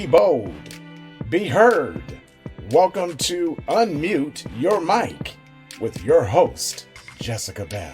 bold, be heard. Welcome to Unmute Your Mic with your host, Jessica Bel.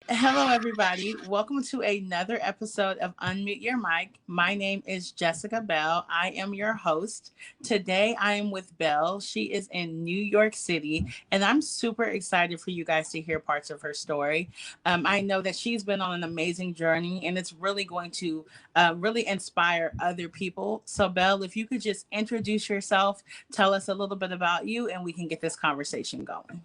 Hello, everybody. Welcome to another episode of Unmute Your Mic. My name is Jessica Bel. I am your host. Today, I am with Bel. She is in New York City, and I'm super excited for you guys to hear parts of her story. I know that she's been on an amazing journey, and it's really going to really inspire other people. So, Bel, if you could just introduce yourself, tell us a little bit about you, and we can get this conversation going.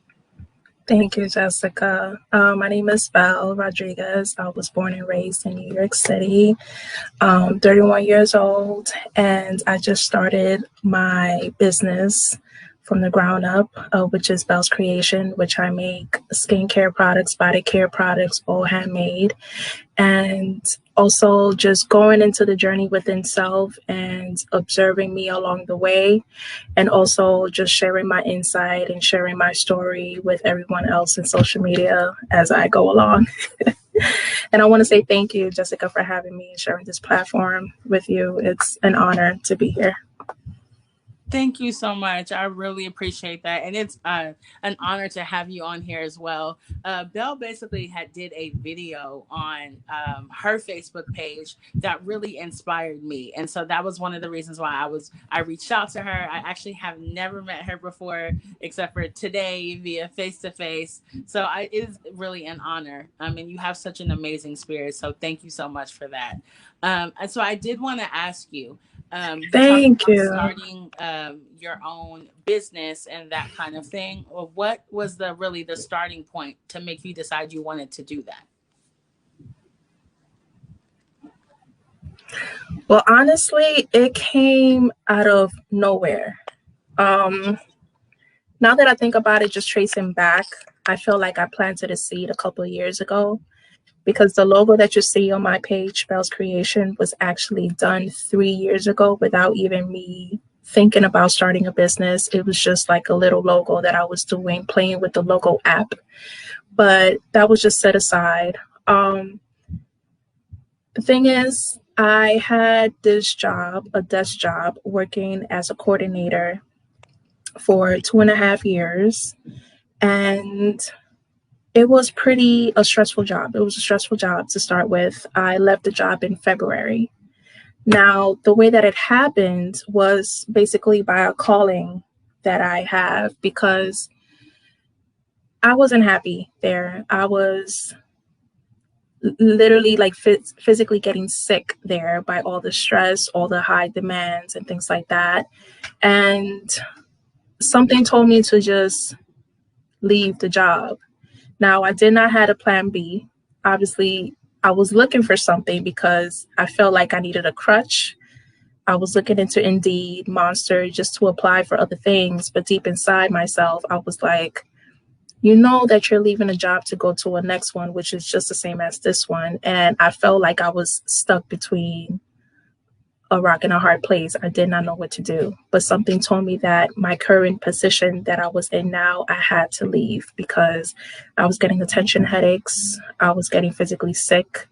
Thank you, Jessica. My name is Bel Rodriguez. I was born and raised in New York City, 31 years old, and I just started my business from the ground up, which is Bel's Creation, which I make skincare products, body care products, all handmade, and also just going into the journey within self and observing me along the way, and also just sharing my insight and sharing my story with everyone else in social media as I go along. And I want to say thank you, Jessica, for having me and sharing this platform with you. It's an honor to be here. Thank you so much. I really appreciate that. And it's an honor to have you on here as well. Bel basically did a video on her Facebook page that really inspired me. And so that was one of the reasons why I reached out to her. I actually have never met her before, except for today via face-to-face. So it is really an honor. And you have such an amazing spirit. So thank you so much for that. And so I did want to ask you, Thank you. starting your own business and that kind of thing. Or what was the starting point to make you decide you wanted to do that? Well, honestly, it came out of nowhere. Now that I think about it, just tracing back, I feel like I planted a seed a couple of years ago, because the logo that you see on my page, Bel's Creation, was actually done 3 years ago without even me thinking about starting a business. It was just like a little logo that I was doing, playing with the logo app. But that was just set aside. The thing is, I had this job, a desk job, working as a coordinator for 2.5 years. And it was a stressful job. It was a stressful job to start with. I left the job in February. Now, the way that it happened was basically by a calling that I have, because I wasn't happy there. I was literally like physically getting sick there by all the stress, all the high demands and things like that. And something told me to just leave the job. Now, I did not have a plan B. Obviously, I was looking for something because I felt like I needed a crutch. I was looking into Indeed, Monster, just to apply for other things. But deep inside myself, I was like, you know that you're leaving a job to go to a next one, which is just the same as this one. And I felt like I was stuck between a rock and a hard place. I did not know what to do, but something told me that my current position that I was in now, I had to leave, because I was getting attention headaches. I was getting physically sick.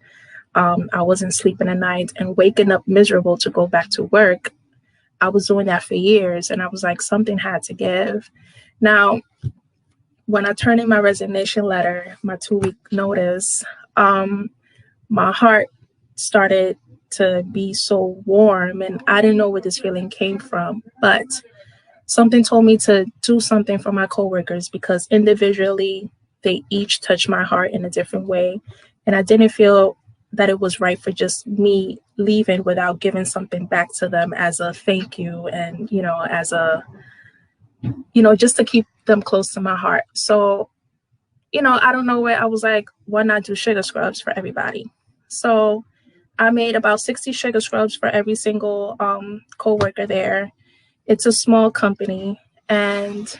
I wasn't sleeping at night and waking up miserable to go back to work. I was doing that for years, and I was like, something had to give. Now, when I turned in my resignation letter, my 2-week notice, my heart started to be so warm, and I didn't know where this feeling came from, but something told me to do something for my coworkers, because individually they each touched my heart in a different way, and I didn't feel that it was right for just me leaving without giving something back to them as a thank you, and as a just to keep them close to my heart. So I don't know where I was like, why not do sugar scrubs for everybody? So I made about 60 sugar scrubs for every single coworker there. It's a small company, and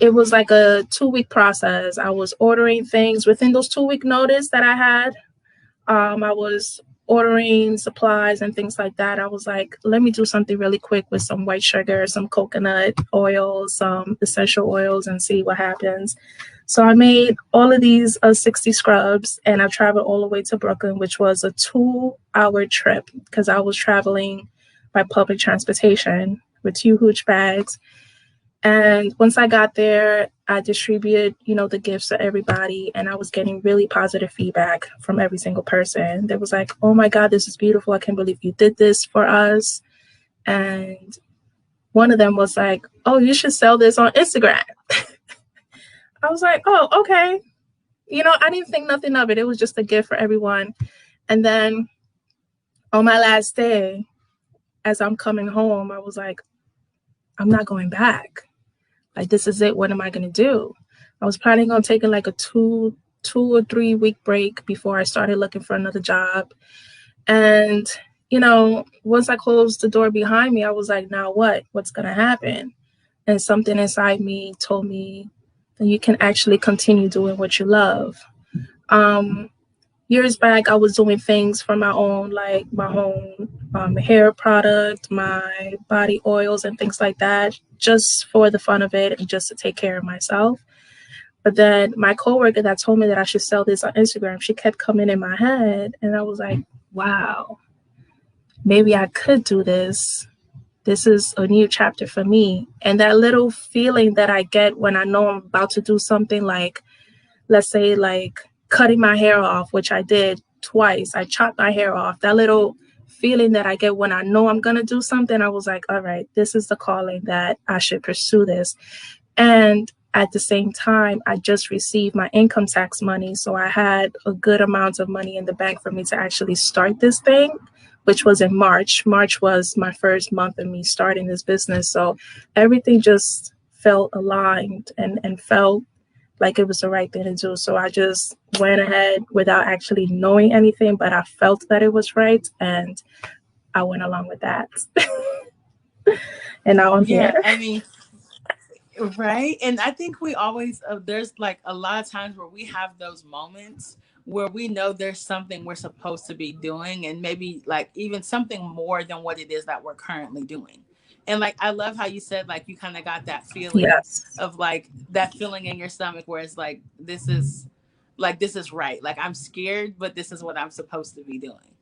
it was like a 2-week process. I was ordering things within those 2-week notice that I had. I was ordering supplies and things like that, I was like, let me do something really quick with some white sugar, some coconut oil, some essential oils, and see what happens. So I made all of these 60 scrubs, and I traveled all the way to Brooklyn, which was a 2-hour trip because I was traveling by public transportation with 2 huge bags. And once I got there, I distributed, the gifts to everybody, and I was getting really positive feedback from every single person. They was like, oh my God, this is beautiful. I can't believe you did this for us. And one of them was like, oh, you should sell this on Instagram. I was like, oh, okay. I didn't think nothing of it. It was just a gift for everyone. And then on my last day, as I'm coming home, I was like, I'm not going back. Like, this is it. What am I going to do? I was planning on taking like a 2 or 3 week break before I started looking for another job. And, once I closed the door behind me, I was like, now what? What's going to happen? And something inside me told me that you can actually continue doing what you love. Years back, I was doing things for my own, like my own hair product, my body oils and things like that, just for the fun of it and just to take care of myself. But then my coworker that told me that I should sell this on Instagram, she kept coming in my head, and I was like, wow, maybe I could do this. This is a new chapter for me. And that little feeling that I get when I know I'm about to do something, like, let's say, like cutting my hair off, which I did twice. I chopped my hair off. That little feeling that I get when I know I'm going to do something, I was like, all right, this is the calling that I should pursue this. And at the same time, I just received my income tax money. So I had a good amount of money in the bank for me to actually start this thing, which was in March. March was my first month of me starting this business. So everything just felt aligned and felt like it was the right thing to do. So I just went ahead without actually knowing anything, but I felt that it was right, and I went along with that. And now I'm here. I mean, right. And I think we always, there's like a lot of times where we have those moments where we know there's something we're supposed to be doing, and maybe like even something more than what it is that we're currently doing. And like, I love how you said, like, you kind of got that feeling Yes. of like that feeling in your stomach where it's this is right. Like, I'm scared, but this is what I'm supposed to be doing.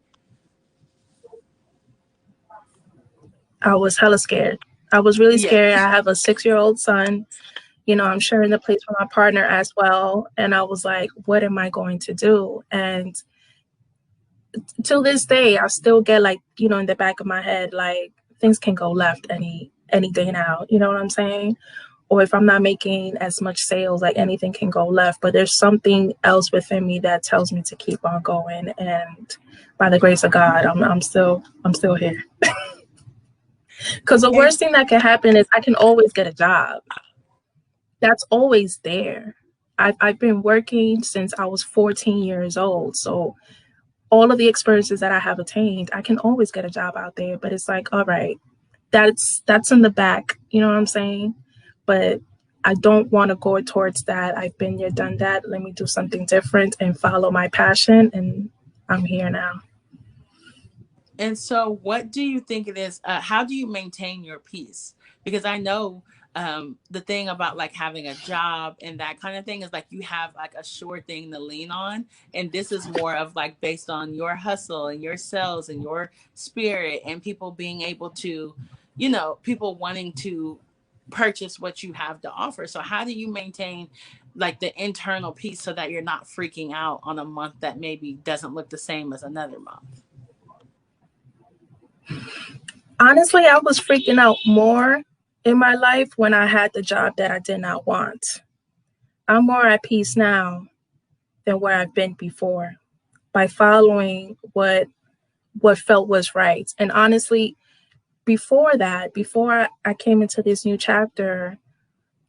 I was hella scared. I was really Yeah. scared. I have a 6-year-old son. I'm sharing the place with my partner as well. And I was like, what am I going to do? And till this day, I still get like, in the back of my head, like, things can go left any day now. You know what I'm saying? Or if I'm not making as much sales, like, anything can go left. But there's something else within me that tells me to keep on going. And by the grace of God, I'm still here. Because the worst thing that can happen is I can always get a job. That's always there. I've been working since I was 14 years old. So all of the experiences that I have attained, I can always get a job out there. But it's like, all right, that's in the back. You know what I'm saying? But I don't want to go towards that. I've been there, done that. Let me do something different and follow my passion. And I'm here now. And so what do you think it is? How do you maintain your peace? Because I know the thing about like having a job and that kind of thing is like you have like a sure thing to lean on. And this is more of like based on your hustle and your sales and your spirit and people being able to, people wanting to purchase what you have to offer. So how do you maintain like the internal peace so that you're not freaking out on a month that maybe doesn't look the same as another month? Honestly, I was freaking out more in my life when I had the job that I did not want. I'm more at peace now than where I've been before by following what felt was right. And honestly, before that, before I came into this new chapter,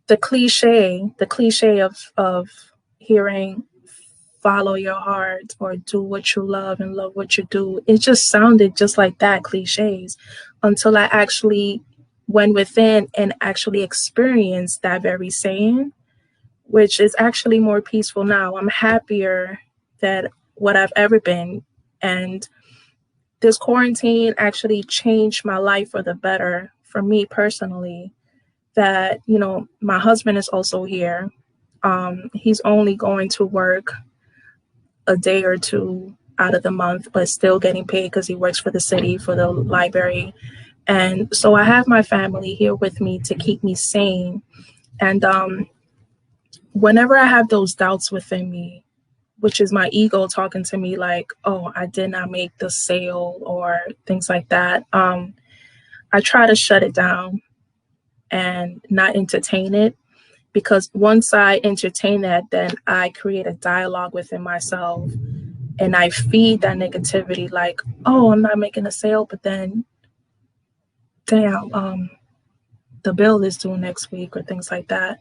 the cliche of hearing follow your heart or do what you love and love what you do, it just sounded just like that, cliches, until I actually went within and actually experienced that very saying, which is actually more peaceful now. I'm happier than what I've ever been. And this quarantine actually changed my life for the better for me personally. That, you know, my husband is also here. He's only going to work a day or two out of the month, but still getting paid because he works for the city, for the library. And so I have my family here with me to keep me sane. And whenever I have those doubts within me, which is my ego talking to me like, oh, I did not make the sale or things like that, I try to shut it down and not entertain it. Because once I entertain that, then I create a dialogue within myself and I feed that negativity like, oh, I'm not making a sale, but then, damn, the bill is due next week or things like that.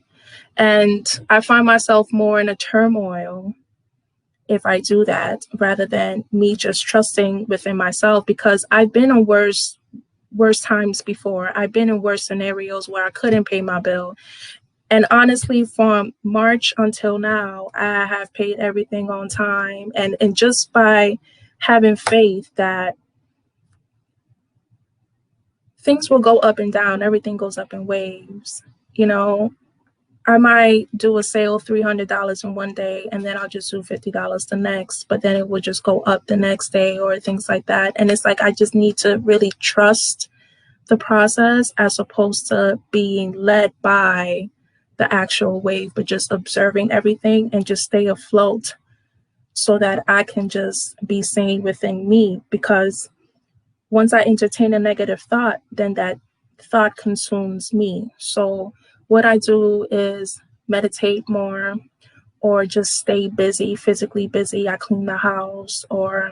And I find myself more in a turmoil if I do that rather than me just trusting within myself, because I've been in worse times before. I've been in worse scenarios where I couldn't pay my bill. And honestly, from March until now, I have paid everything on time. And just by having faith that things will go up and down, everything goes up in waves. You know, I might do a sale $300 in one day and then I'll just do $50 the next, but then it will just go up the next day or things like that. And it's like I just need to really trust the process as opposed to being led by the actual wave, but just observing everything and just stay afloat so that I can just be sane within me. Because once I entertain a negative thought, then that thought consumes me. So what I do is meditate more or just stay busy, physically busy. I clean the house or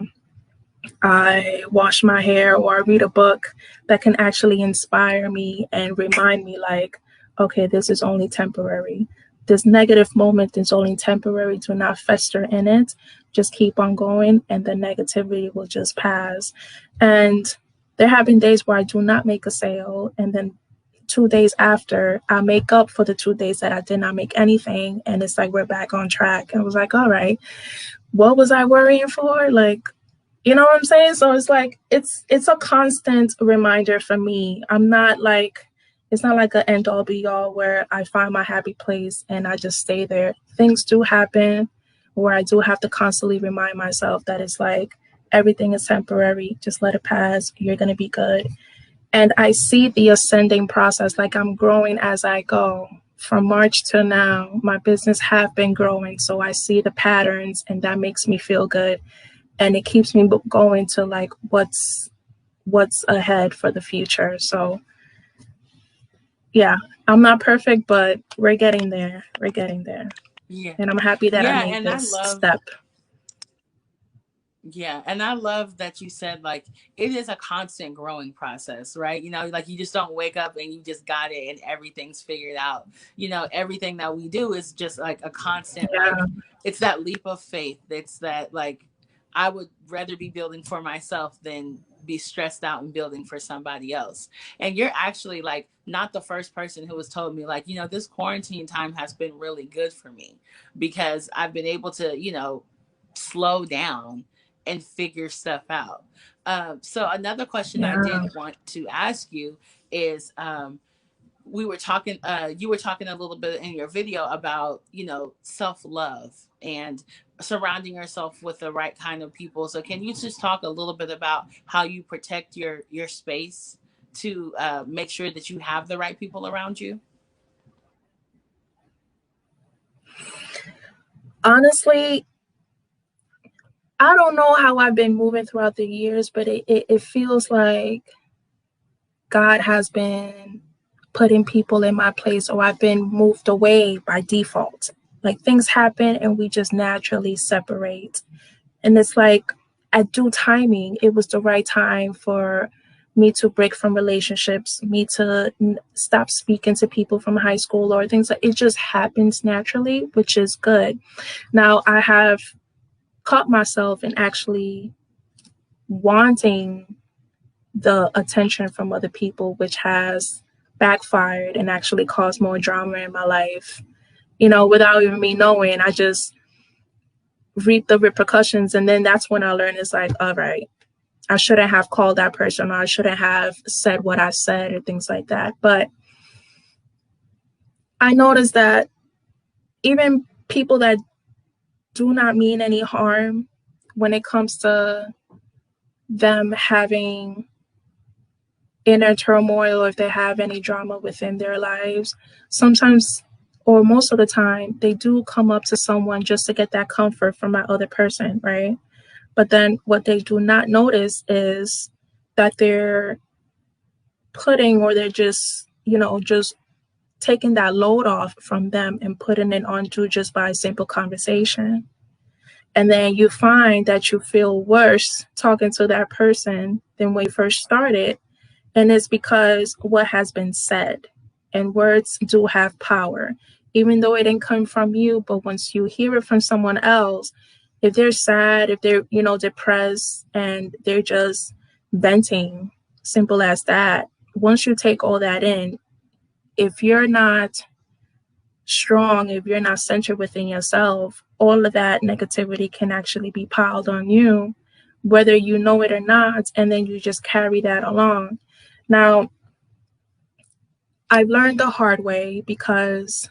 I wash my hair or I read a book that can actually inspire me and remind me like, okay, this is only temporary. This negative moment is only temporary. Do not fester in it. Just keep on going and the negativity will just pass. And there have been days where I do not make a sale. And then 2 days after, I make up for the 2 days that I did not make anything. And it's like, we're back on track. And I was like, all right, what was I worrying for? Like, you know what I'm saying? So it's like, it's a constant reminder for me. I'm not like, it's not like an end all be all where I find my happy place and I just stay there. Things do happen where I do have to constantly remind myself that it's like, everything is temporary. Just let it pass. You're going to be good. And I see the ascending process, like I'm growing as I go. From March to now, my business have been growing. So I see the patterns and that makes me feel good. And it keeps me going to like what's ahead for the future. So yeah, I'm not perfect, but we're getting there. We're getting there. Yeah. And I'm happy that I Yeah, made and this step. Yeah, and I love that you said like it is a constant growing process, right? You know, like you just don't wake up and you just got it and everything's figured out. You know, everything that we do is just like a constant like Yeah. it's that leap of faith. It's that like I would rather be building for myself than be stressed out and building for somebody else. And you're actually like not the first person who has told me like, you know, this quarantine time has been really good for me because I've been able to, you know, slow down and figure stuff out. So another question I Yeah. did want to ask you is we were talking you were talking a little bit in your video about, you know, self-love and surrounding yourself with the right kind of people. So can you just talk a little bit about how you protect your space to make sure that you have the right people around you? Honestly, I don't know how I've been moving throughout the years, but it feels like God has been putting people in my place or I've been moved away by default. Like things happen and we just naturally separate. And it's like at due timing, it was the right time for me to break from relationships, me to stop speaking to people from high school or things like it just happens naturally, which is good. Now I have caught myself in actually wanting the attention from other people, which has backfired and actually caused more drama in my life. You know, without even me knowing, I just reap the repercussions. And then that's when I learned it's like, all right, I shouldn't have called that person, or I shouldn't have said what I said, or things like that. But I noticed that even people that do not mean any harm, when it comes to them having inner turmoil, or if they have any drama within their lives, sometimes, or most of the time, they do come up to someone just to get that comfort from that other person, right? But then what they do not notice is that they're putting, or they're just, just taking that load off from them and putting it onto just by a simple conversation. And then you find that you feel worse talking to that person than when you first started. And it's because what has been said, and words do have power, even though it didn't come from you. But once you hear it from someone else, if they're sad, if they're, depressed, and they're just venting, simple as that, once you take all that in, if you're not strong, if you're not centered within yourself, all of that negativity can actually be piled on you, whether you know it or not, and then you just carry that along. Now, I've learned the hard way, because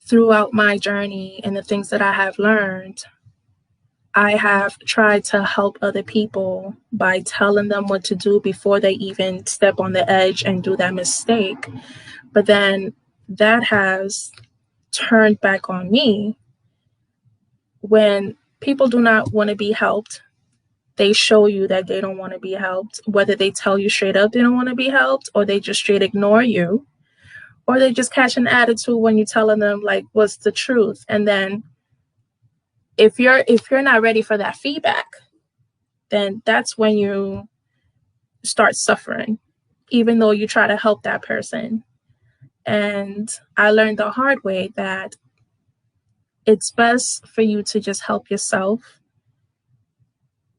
throughout my journey and the things that I have learned, I have tried to help other people by telling them what to do before they even step on the edge and do that mistake. But then that has turned back on me. When people do not want to be helped, they show you that they don't want to be helped, whether they tell you straight up they don't want to be helped, or they just straight ignore you, or they just catch an attitude when you're telling them like what's the truth. And then if you're not ready for that feedback, then that's when you start suffering, even though you try to help that person. And I learned the hard way that it's best for you to just help yourself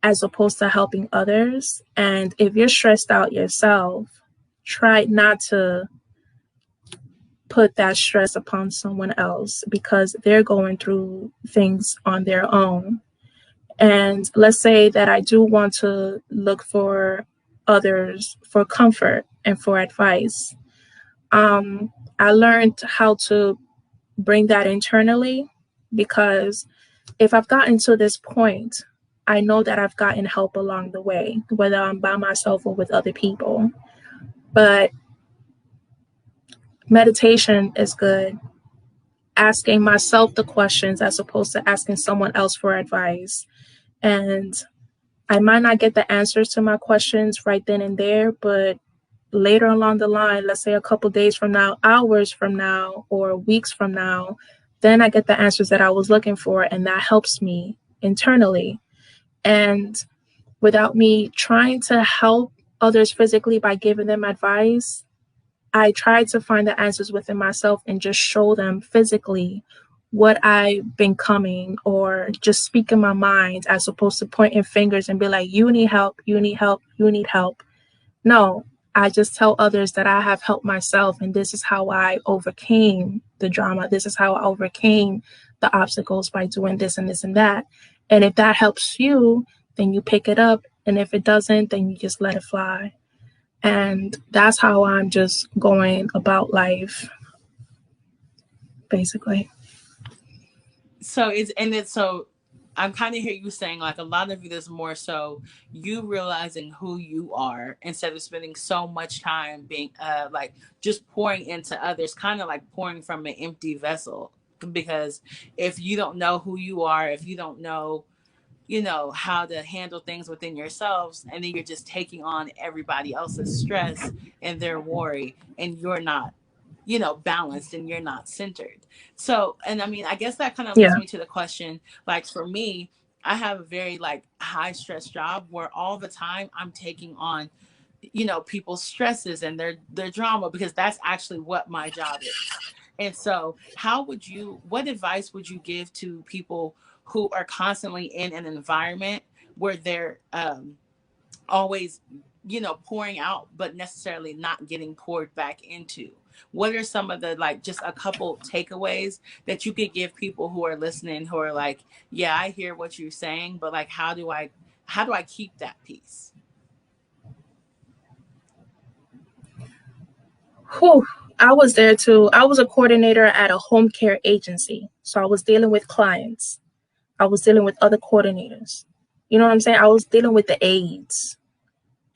as opposed to helping others. And if you're stressed out yourself, try not to put that stress upon someone else, because they're going through things on their own. And let's say that I do want to look for others for comfort and for advice. I learned how to bring that internally, because if I've gotten to this point, I know that I've gotten help along the way, whether I'm by myself or with other people. But meditation is good. Asking myself the questions as opposed to asking someone else for advice. And I might not get the answers to my questions right then and there, but later along the line, let's say a couple days from now, hours from now, or weeks from now, then I get the answers that I was looking for, and that helps me internally. And without me trying to help others physically by giving them advice, I try to find the answers within myself and just show them physically what I've been coming, or just speak in my mind as opposed to pointing fingers and be like, you need help, you need help, you need help. No, I just tell others that I have helped myself, and this is how I overcame the drama. This is how I overcame the obstacles by doing this and this and that. And if that helps you, then you pick it up. And if it doesn't, then you just let it fly. And that's how I'm just going about life, basically. So I'm kind of hear you saying like a lot of it is more so you realizing who you are instead of spending so much time being like just pouring into others, kind of like pouring from an empty vessel. Because if you don't know who you are, if you don't know, how to handle things within yourselves, and then you're just taking on everybody else's stress and their worry, and you're not balanced, and you're not centered. So, and I mean, I guess that kind of leads Yeah. me to the question, like for me, I have a very like high stress job where all the time I'm taking on people's stresses and their drama, because that's actually what my job is. And so what advice would you give to people who are constantly in an environment where they're always pouring out but necessarily not getting poured back into? What are some of the, like, just a couple takeaways that you could give people who are listening, who are like, yeah, I hear what you're saying, but like, how do I keep that peace? Whew. I was there too. I was a coordinator at a home care agency. So I was dealing with clients. I was dealing with other coordinators. You know what I'm saying? I was dealing with the aides,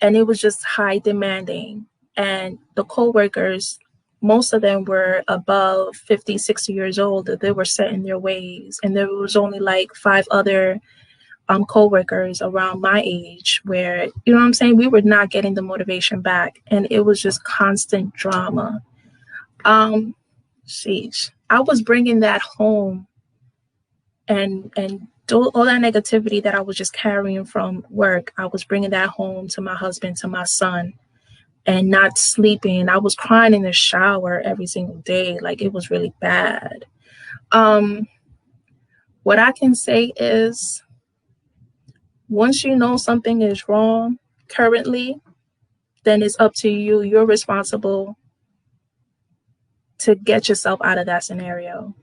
and it was just high demanding. And the coworkers, most of them were above 50, 60 years old. They were set in their ways. And there was only like 5 other co-workers around my age where, you know what I'm saying, we were not getting the motivation back, and it was just constant drama. Sheesh, I was bringing that home, and all that negativity that I was just carrying from work, I was bringing that home to my husband, to my son, and not sleeping. I was crying in the shower every single day. Like, it was really bad. What I can say is, once you know something is wrong currently, then it's up to you. You're responsible to get yourself out of that scenario,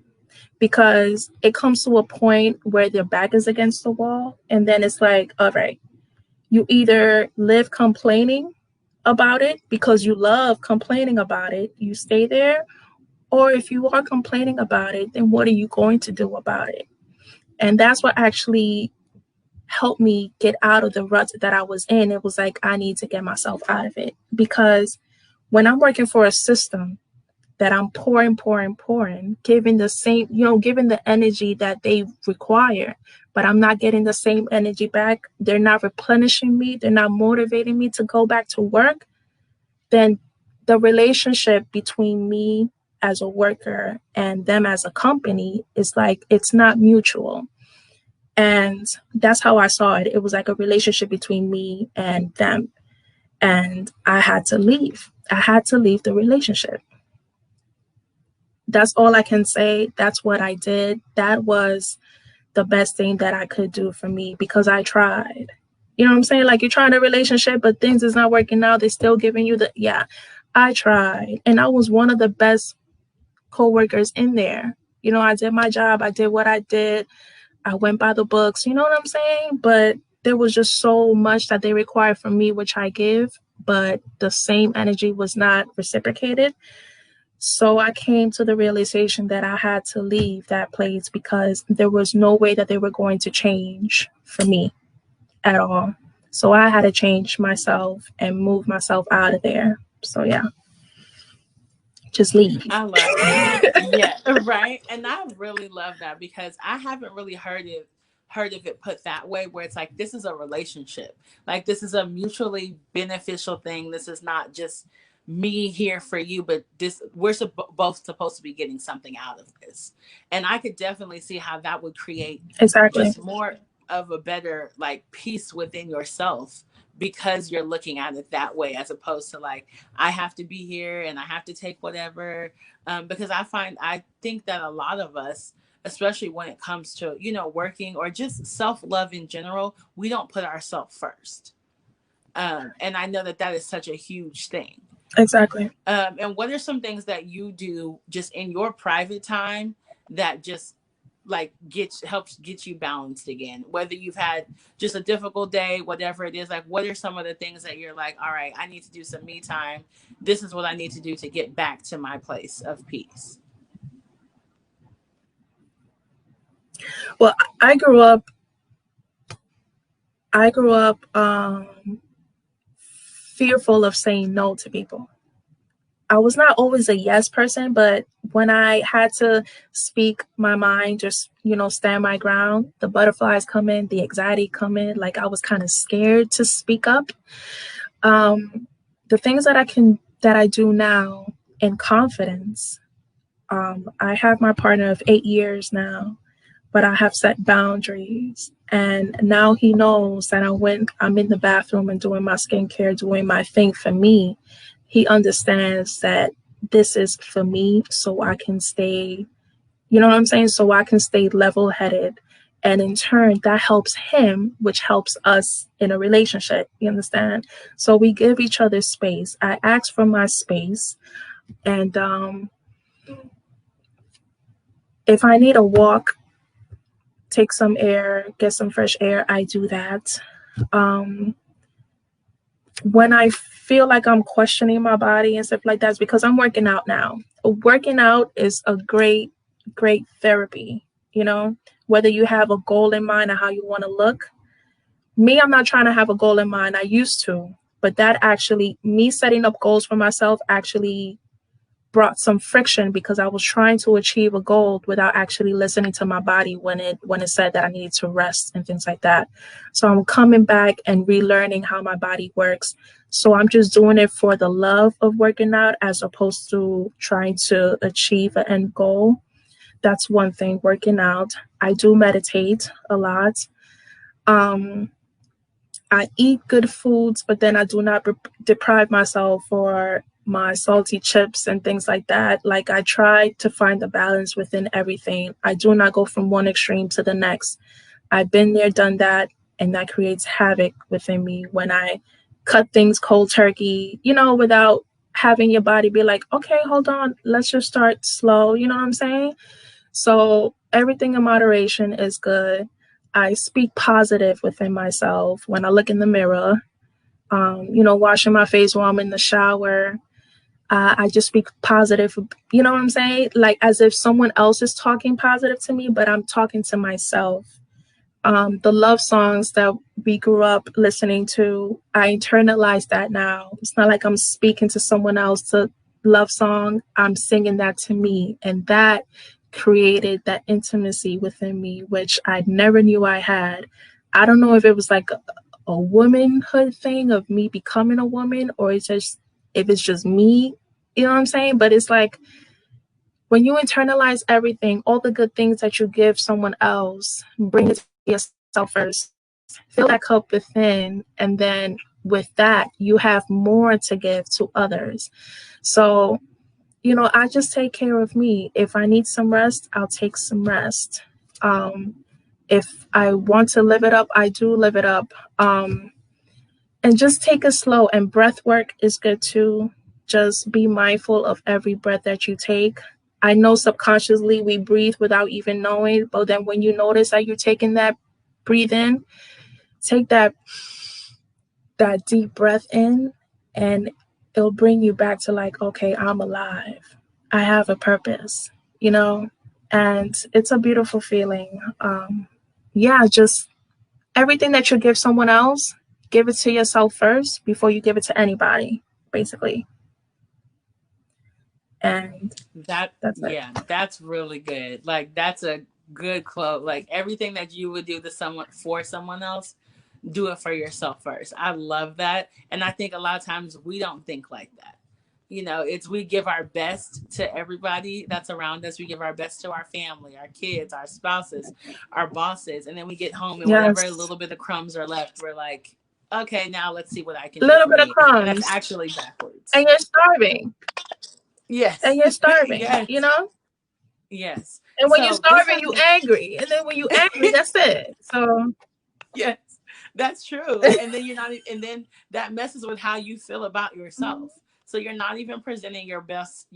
because it comes to a point where their back is against the wall. And then it's like, all right, you either live complaining about it because you love complaining about it, you stay there. Or if you are complaining about it, then what are you going to do about it? And that's what actually helped me get out of the rut that I was in. It was like, I need to get myself out of it, because when I'm working for a system that I'm pouring, giving the same, giving the energy that they require, but I'm not getting the same energy back. They're not replenishing me. They're not motivating me to go back to work. Then the relationship between me as a worker and them as a company is like, it's not mutual. And that's how I saw it. It was like a relationship between me and them. And I had to leave. I had to leave the relationship. That's all I can say. That's what I did. That was the best thing that I could do for me, because I tried. You know what I'm saying? Like, you're trying a relationship, but things is not working out. They're still giving you I tried. And I was one of the best co-workers in there. I did my job. I did what I did. I went by the books. You know what I'm saying? But there was just so much that they required from me, which I give, but the same energy was not reciprocated. So I came to the realization that I had to leave that place, because there was no way that they were going to change for me at all. So I had to change myself and move myself out of there. So yeah, just leave. I love that. Yeah, right. And I really love that, because I haven't really heard of it put that way, where it's like, this is a relationship. Like, this is a mutually beneficial thing. This is not just me here for you, but we're both supposed to be getting something out of this. And I could definitely see how that would create Exactly. just more of a better like peace within yourself, because you're looking at it that way, as opposed to like, I have to be here and I have to take whatever. Because I think that a lot of us, especially when it comes to, working or just self-love in general, we don't put ourselves first. And I know that is such a huge thing. Exactly. And what are some things that you do just in your private time that just like helps get you balanced again, whether you've had just a difficult day, whatever it is? Like, what are some of the things that you're like, all right, I need to do some me time, this is what I need to do to get back to my place of peace? Well, I grew up fearful of saying no to people. I was not always a yes person, but when I had to speak my mind, just, stand my ground, the butterflies come in, the anxiety come in, like I was kind of scared to speak up. The things that I do now in confidence, I have my partner of 8 years now, but I have set boundaries. And now he knows that I'm in the bathroom and doing my skincare, doing my thing for me. He understands that this is for me, so I can stay, you know what I'm saying? So I can stay level-headed. And in turn, that helps him, which helps us in a relationship. You understand? So we give each other space. I ask for my space. And if I need a walk, take some air, get some fresh air, I do that. Um, when I feel like I'm questioning my body and stuff like that, it's because I'm working out now. Working out is a great, great therapy, you know, whether you have a goal in mind of how you want to look. Me, I'm not trying to have a goal in mind. I used to, but that actually, me setting up goals for myself actually brought some friction because I was trying to achieve a goal without actually listening to my body when it said that I needed to rest and things like that. So I'm coming back and relearning how my body works. So I'm just doing it for the love of working out as opposed to trying to achieve an end goal. That's one thing, working out. I do meditate a lot. Um, I eat good foods, but then I do not deprive myself for my salty chips and things like that. Like I try to find the balance within everything. I do not go from one extreme to the next. I've been there, done that, and that creates havoc within me when I cut things cold turkey, you know, without having your body be like, okay, hold on, let's just start slow. You know what I'm saying? So everything in moderation is good. I speak positive within myself when I look in the mirror. You know, washing my face while I'm in the shower. I just speak positive. You know what I'm saying? Like as if someone else is talking positive to me, but I'm talking to myself. The love songs that we grew up listening to, I internalize that now. It's not like I'm speaking to someone else to love song. I'm singing that to me. And that created that intimacy within me, which I never knew I had. I don't know if it was like a womanhood thing of me becoming a woman, or it's just if it's just me, you know what I'm saying? But it's like when you internalize everything, all the good things that you give someone else, bring it to yourself first, fill that cup within, and then with that, you have more to give to others. So, you know, I just take care of me. If I need some rest, I'll take some rest. Um, if I want to live it up, I do live it up. And just take it slow. And breath work is good too. Just be mindful of every breath that you take. I know subconsciously we breathe without even knowing, but then when you notice that you're taking that breathe in, take that deep breath in, and it'll bring you back to like, okay, I'm alive. I have a purpose, you know, and it's a beautiful feeling. Yeah, just everything that you give someone else, give it to yourself first before you give it to anybody, basically. And That that's it. yeah, that's really good. Like that's a good quote. Like everything that you would do to someone for someone else, do it for yourself first. I love that. And I think a lot of times we don't think like that. You know, it's we give our best to everybody that's around us. We give our best to our family, our kids, our spouses, our bosses, and then we get home and whatever Yes. little bit of crumbs are left, we're like, okay, now let's see what I can A do little for bit of me. And that's crumbs. actually backwards. And you're starving. Yes. And you're starving, Yes. you know? Yes. And when you're So this starving, has you been angry. And then when you angry, that's it. So yes, that's true. And then you're not and then that messes with how you feel about yourself. So you're not even presenting your best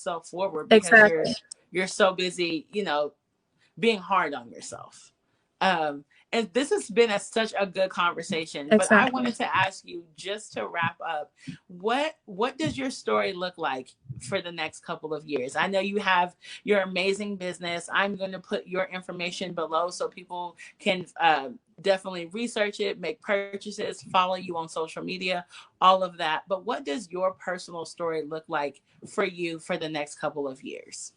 self forward because exactly. you're so busy, you know, being hard on yourself. Um, and this has been such a good conversation. But I Exactly. wanted to ask you just to wrap up, what does your story look like for the next couple of years? I know you have your amazing business. I'm going to put your information below so people can definitely research it, make purchases, follow you on social media, all of that. But what does your personal story look like for you for the next couple of years?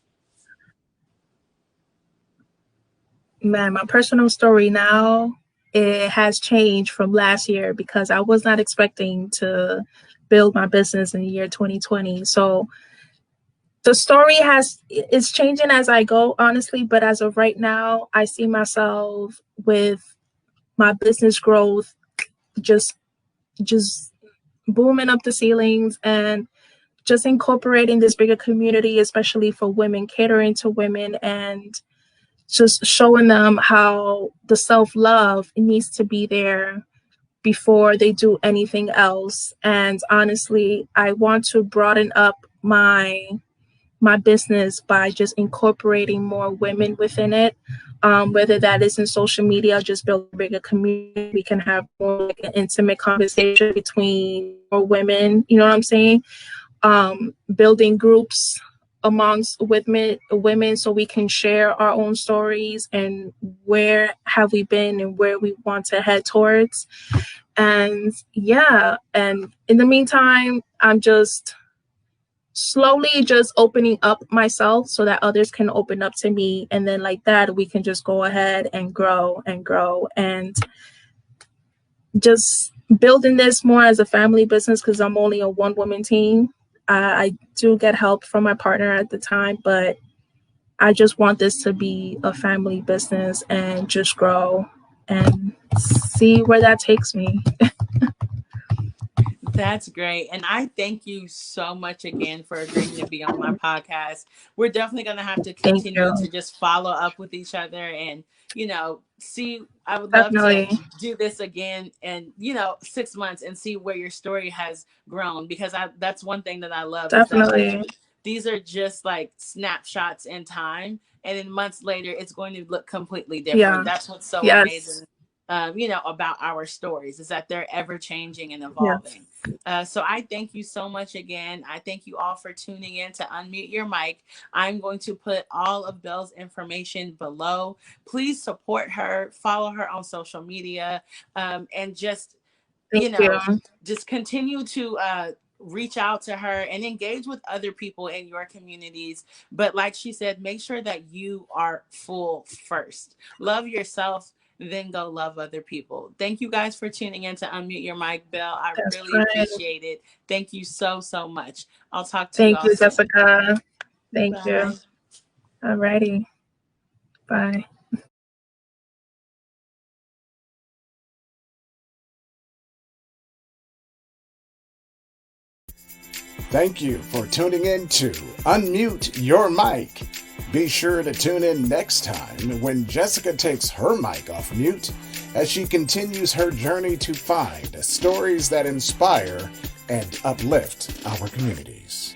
Man, my personal story now, it has changed from last year because I was not expecting to build my business in the year 2020. So the story is changing as I go, honestly, but as of right now, I see myself with my business growth just just booming up the ceilings and just incorporating this bigger community, especially for women, catering to women and just showing them how the self-love needs to be there before they do anything else. And honestly, I want to broaden up my business by just incorporating more women within it. Whether that is in social media, just build a bigger community. We can have more like an intimate conversation between more women. You know what I'm saying? Building groups amongst women so we can share our own stories and where have we been and where we want to head towards. And yeah, and in the meantime, I'm just slowly just opening up myself so that others can open up to me, and then like that we can just go ahead and grow and just building this more as a family business, because I'm only a one woman team. I do get help from my partner at the time, but I just want this to be a family business and just grow and see where that takes me. That's great. And I thank you so much again for agreeing to be on my podcast. We're definitely going to have to Thank continue you. to just follow up with each other and, see. I would love to Definitely. do this again and, 6 months and see where your story has grown, because that's one thing that I love is that Definitely. these are just like snapshots in time. And then months later, it's going to look completely different. Yeah. That's what's so Yes. amazing. About our stories is that they're ever changing and Yes. evolving. So I thank you so much again. I thank you all for tuning in to Unmute Your Mic. I'm going to put all of Bel's information below. Please support her, follow her on social media, and just, Thank you. just continue to reach out to her and engage with other people in your communities. But like she said, make sure that you are full first. Love yourself, then go love other people. Thank you guys for tuning in to Unmute Your Mic. Bel, I That's really right. appreciate it. Thank you so, so much. I'll talk to you Thank all you, soon. Jessica. Thank Bye. you. Alrighty. Bye. Thank you for tuning in to Unmute Your Mic. Be sure to tune in next time when Jessica takes her mic off mute as she continues her journey to find stories that inspire and uplift our communities.